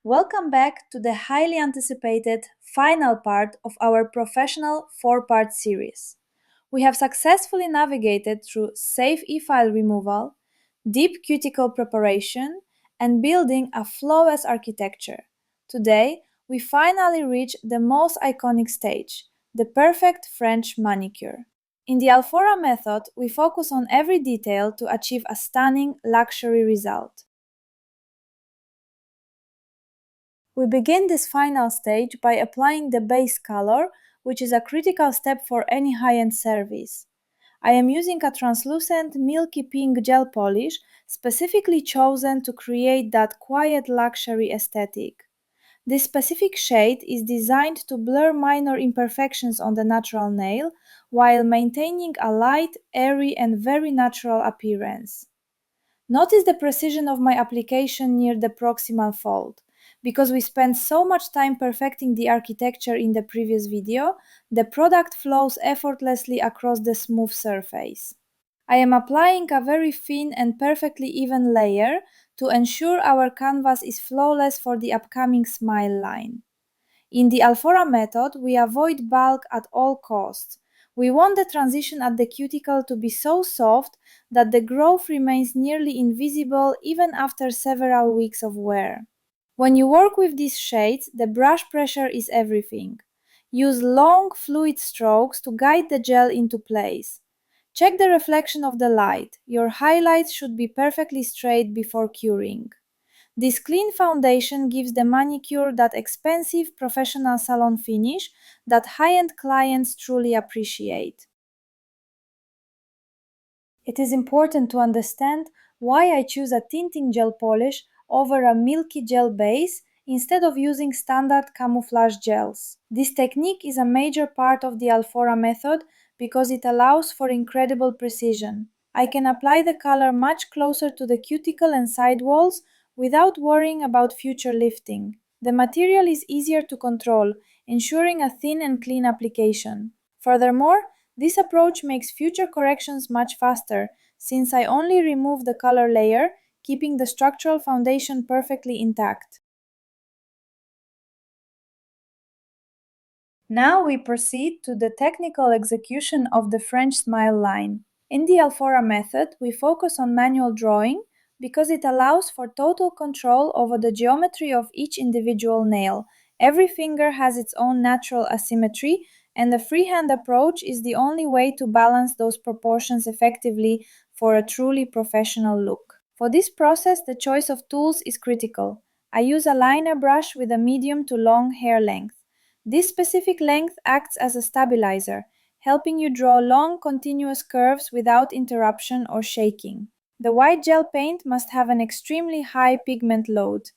Welcome back to the highly anticipated final part of our professional 4-part series. We have successfully navigated through safe e-file removal, deep cuticle preparation, and building a flawless architecture. Today, we finally reach the most iconic stage, the perfect French manicure. In the Alphora method, we focus on every detail to achieve a stunning luxury result. We begin this final stage by applying the base color, which is a critical step for any high-end service. I am using a translucent milky pink gel polish specifically chosen to create that quiet luxury aesthetic. This specific shade is designed to blur minor imperfections on the natural nail while maintaining a light, airy, and very natural appearance. Notice the precision of my application near the proximal fold. Because we spent so much time perfecting the architecture in the previous video, the product flows effortlessly across the smooth surface. I am applying a very thin and perfectly even layer to ensure our canvas is flawless for the upcoming smile line. In the Alphora method, we avoid bulk at all costs. We want the transition at the cuticle to be so soft that the growth remains nearly invisible even after several weeks of wear. When you work with these shades, the brush pressure is everything. Use long, fluid strokes to guide the gel into place. Check the reflection of the light. Your highlights should be perfectly straight before curing. This clean foundation gives the manicure that expensive professional salon finish that high-end clients truly appreciate. It is important to understand why I choose a tinting gel polish over a milky gel base instead of using standard camouflage gels. This technique is a major part of the Alphora method because it allows for incredible precision. I can apply the color much closer to the cuticle and side walls without worrying about future lifting. The material is easier to control, ensuring a thin and clean application. Furthermore, this approach makes future corrections much faster, since I only remove the color layer, keeping the structural foundation perfectly intact. Now we proceed to the technical execution of the French smile line. In the Alphora method, we focus on manual drawing because it allows for total control over the geometry of each individual nail. Every finger has its own natural asymmetry, and the freehand approach is the only way to balance those proportions effectively for a truly professional look. For this process, the choice of tools is critical. I use a liner brush with a medium to long hair length. This specific length acts as a stabilizer, helping you draw long, continuous curves without interruption or shaking. The white gel paint must have an extremely high pigment load.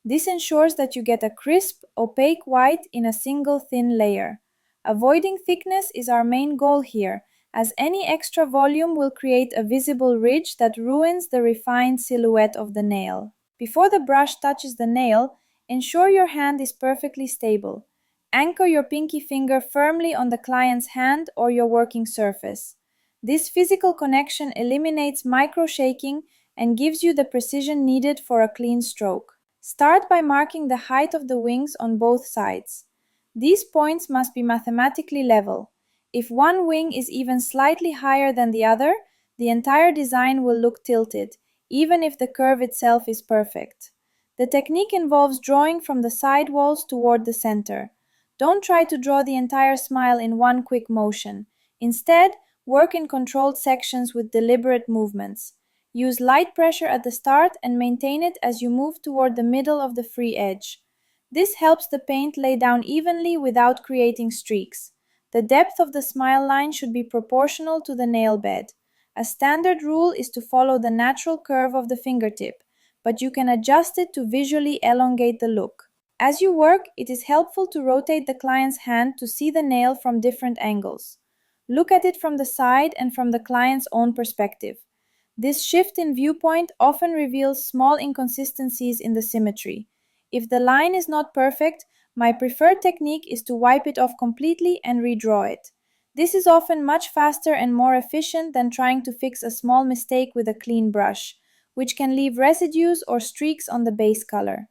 This ensures that you get a crisp, opaque white in a single thin layer. Avoiding thickness is our main goal here, as any extra volume will create a visible ridge that ruins the refined silhouette of the nail. Before the brush touches the nail, ensure your hand is perfectly stable. Anchor your pinky finger firmly on the client's hand or your working surface. This physical connection eliminates micro shaking and gives you the precision needed for a clean stroke. Start by marking the height of the wings on both sides. These points must be mathematically level. If one wing is even slightly higher than the other, the entire design will look tilted, even if the curve itself is perfect. The technique involves drawing from the side walls toward the center. Don't try to draw the entire smile in one quick motion. Instead, work in controlled sections with deliberate movements. Use light pressure at the start and maintain it as you move toward the middle of the free edge. This helps the paint lay down evenly without creating streaks. The depth of the smile line should be proportional to the nail bed. A standard rule is to follow the natural curve of the fingertip, but you can adjust it to visually elongate the look. As you work, it is helpful to rotate the client's hand to see the nail from different angles. Look at it from the side and from the client's own perspective. This shift in viewpoint often reveals small inconsistencies in the symmetry. If the line is not perfect, my preferred technique is to wipe it off completely and redraw it. This is often much faster and more efficient than trying to fix a small mistake with a clean brush, which can leave residues or streaks on the base color.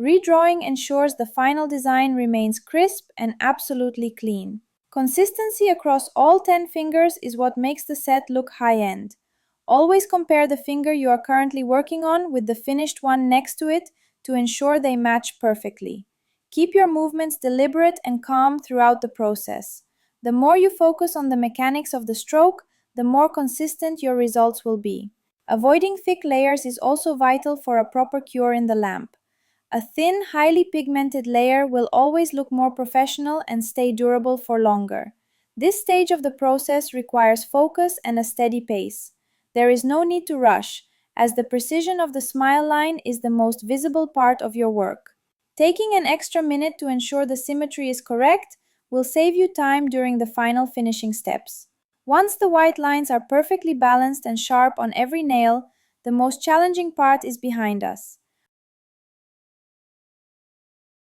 Redrawing ensures the final design remains crisp and absolutely clean. Consistency across all 10 fingers is what makes the set look high-end. Always compare the finger you are currently working on with the finished one next to it to ensure they match perfectly. Keep your movements deliberate and calm throughout the process. The more you focus on the mechanics of the stroke, the more consistent your results will be. Avoiding thick layers is also vital for a proper cure in the lamp. A thin, highly pigmented layer will always look more professional and stay durable for longer. This stage of the process requires focus and a steady pace. There is no need to rush, as the precision of the smile line is the most visible part of your work. Taking an extra minute to ensure the symmetry is correct will save you time during the final finishing steps. Once the white lines are perfectly balanced and sharp on every nail, the most challenging part is behind us.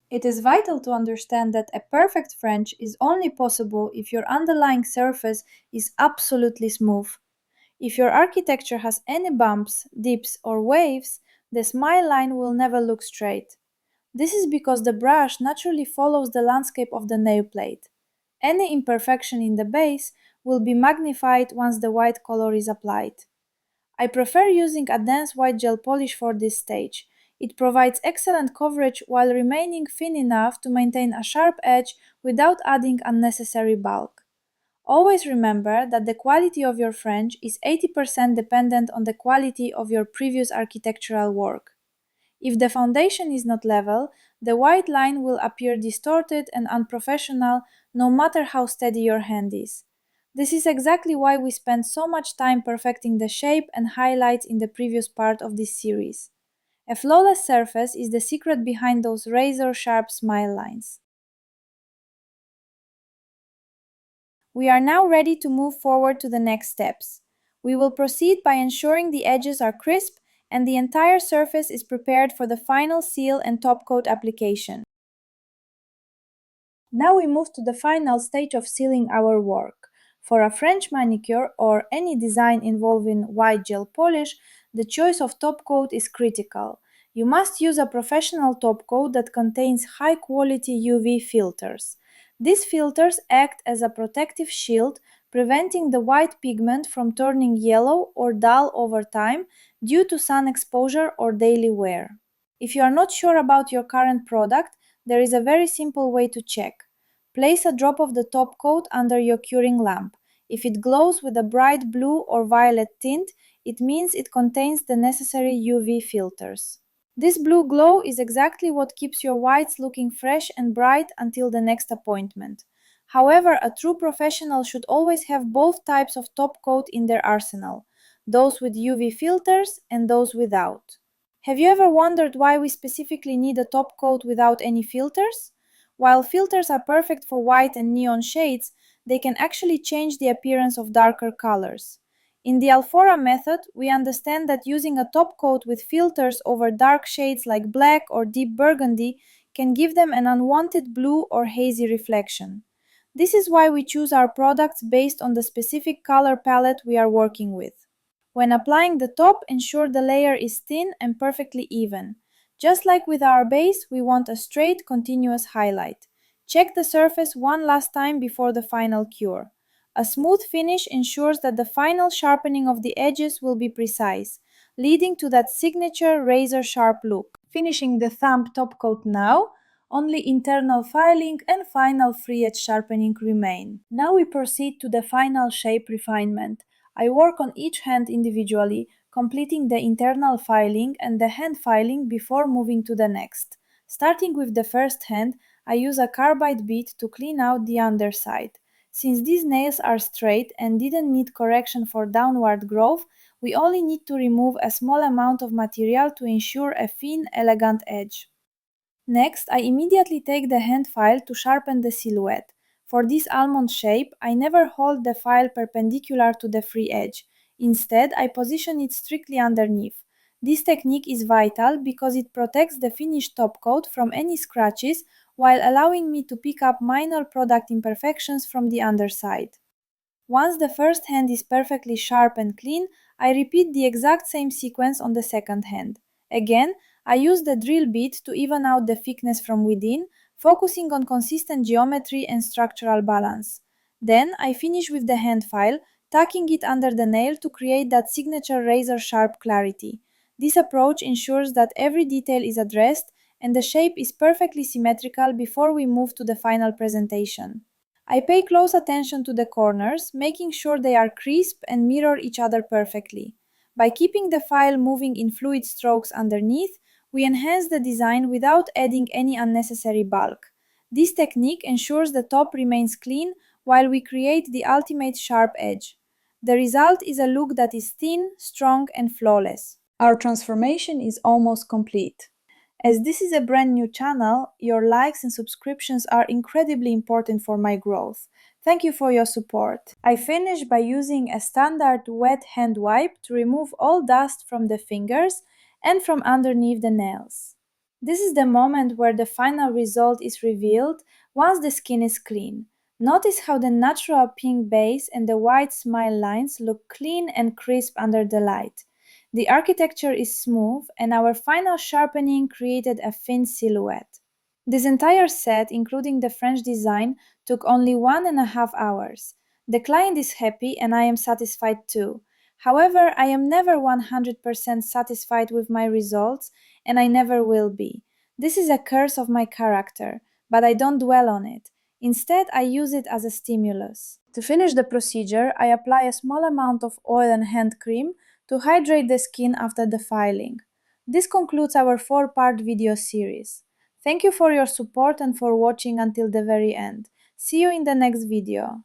It is vital to understand that a perfect French is only possible if your underlying surface is absolutely smooth. If your architecture has any bumps, dips, or waves, the smile line will never look straight. This is because the brush naturally follows the landscape of the nail plate. Any imperfection in the base will be magnified once the white color is applied. I prefer using a dense white gel polish for this stage. It provides excellent coverage while remaining thin enough to maintain a sharp edge without adding unnecessary bulk. Always remember that the quality of your French is 80% dependent on the quality of your previous architectural work. If the foundation is not level, the white line will appear distorted and unprofessional no matter how steady your hand is. This is exactly why we spent so much time perfecting the shape and highlights in the previous part of this series. A flawless surface is the secret behind those razor-sharp smile lines. We are now ready to move forward to the next steps. We will proceed by ensuring the edges are crisp and the entire surface is prepared for the final seal and top coat application. Now we move to the final stage of sealing our work. For a French manicure or any design involving white gel polish, the choice of top coat is critical. You must use a professional top coat that contains high quality UV filters. These filters act as a protective shield, preventing the white pigment from turning yellow or dull over time due to sun exposure or daily wear. If you are not sure about your current product, there is a very simple way to check. Place a drop of the top coat under your curing lamp. If it glows with a bright blue or violet tint, it means it contains the necessary UV filters. This blue glow is exactly what keeps your whites looking fresh and bright until the next appointment. However, a true professional should always have both types of top coat in their arsenal, those with UV filters and those without. Have you ever wondered why we specifically need a top coat without any filters? While filters are perfect for white and neon shades, they can actually change the appearance of darker colors. In the Alphora method, we understand that using a top coat with filters over dark shades like black or deep burgundy can give them an unwanted blue or hazy reflection. This is why we choose our products based on the specific color palette we are working with. When applying the top, ensure the layer is thin and perfectly even. Just like with our base, we want a straight, continuous highlight. Check the surface one last time before the final cure. A smooth finish ensures that the final sharpening of the edges will be precise, leading to that signature razor-sharp look. Finishing the thumb top coat now, only internal filing and final free edge sharpening remain. Now we proceed to the final shape refinement. I work on each hand individually, completing the internal filing and the hand filing before moving to the next. Starting with the first hand, I use a carbide bit to clean out the underside. Since these nails are straight and didn't need correction for downward growth, we only need to remove a small amount of material to ensure a thin, elegant edge. Next, I immediately take the hand file to sharpen the silhouette. For this almond shape, I never hold the file perpendicular to the free edge. Instead, I position it strictly underneath. This technique is vital because it protects the finished top coat from any scratches while allowing me to pick up minor product imperfections from the underside. Once the first hand is perfectly sharp and clean, I repeat the exact same sequence on the second hand. Again, I use the drill bit to even out the thickness from within, focusing on consistent geometry and structural balance. Then I finish with the hand file, tucking it under the nail to create that signature razor-sharp clarity. This approach ensures that every detail is addressed and the shape is perfectly symmetrical before we move to the final presentation. I pay close attention to the corners, making sure they are crisp and mirror each other perfectly. By keeping the file moving in fluid strokes underneath, we enhance the design without adding any unnecessary bulk. This technique ensures the top remains clean while we create the ultimate sharp edge. The result is a look that is thin, strong, and flawless. Our transformation is almost complete. As this is a brand new channel, your likes and subscriptions are incredibly important for my growth. Thank you for your support. I finish by using a standard wet hand wipe to remove all dust from the fingers and from underneath the nails. This is the moment where the final result is revealed once the skin is clean. Notice how the natural pink base and the white smile lines look clean and crisp under the light. The architecture is smooth, and our final sharpening created a thin silhouette. This entire set, including the French design, took only 1.5 hours. The client is happy, and I am satisfied too. However, I am never 100% satisfied with my results, and I never will be. This is a curse of my character, but I don't dwell on it. Instead, I use it as a stimulus. To finish the procedure, I apply a small amount of oil and hand cream to hydrate the skin after the filing. This concludes our 4-part video series. Thank you for your support and for watching until the very end. See you in the next video.